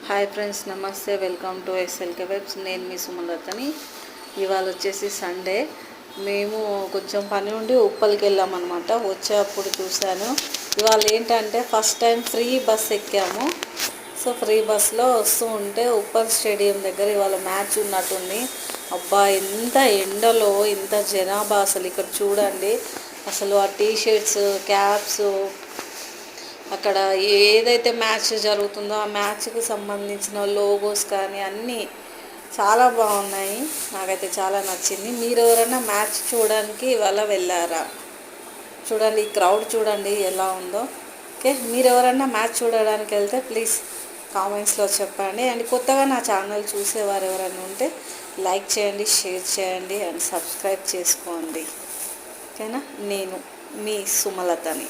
Hi friends, నమస్తే. Welcome to SLK webs. నేను మీ సుమలతని. ఇవాళ వచ్చేసి సండే. మేము కొంచెం పని ఉండి ఉప్పల్కి వెళ్ళామన్నమాట. వచ్చేటప్పుడు చూశాను. ఇవాళ ఏంటంటే ఫస్ట్ టైం ఫ్రీ బస్ ఎక్కాము. సో ఫ్రీ బస్లో వస్తూ ఉంటే ఉప్పల్ స్టేడియం దగ్గర ఇవాళ మ్యాచ్ ఉన్నట్టుంది. అబ్బా, ఎంత ఎండలో ఇంత జనాభా! అసలు ఇక్కడ చూడండి. అసలు ఆ టీషర్ట్స్, క్యాప్స్, అక్కడ ఏదైతే మ్యాచ్ జరుగుతుందో ఆ మ్యాచ్కి సంబంధించిన లోగోస్ కానీ అన్నీ చాలా బాగున్నాయి. నాకైతే చాలా నచ్చింది. మీరు ఎవరైనా మ్యాచ్ చూడడానికి ఇవాళ వెళ్ళారా? చూడండి, ఈ క్రౌడ్ చూడండి ఎలా ఉందో. ఓకే, మీరు ఎవరైనా మ్యాచ్ చూడడానికి వెళ్తే ప్లీజ్ కామెంట్స్లో చెప్పండి. అండ్ కొత్తగా నా ఛానల్ చూసేవారు ఎవరైనా ఉంటే లైక్ చేయండి, షేర్ చేయండి అండ్ సబ్స్క్రైబ్ చేసుకోండి. ఓకేనా? నేను మీ సుమలతని.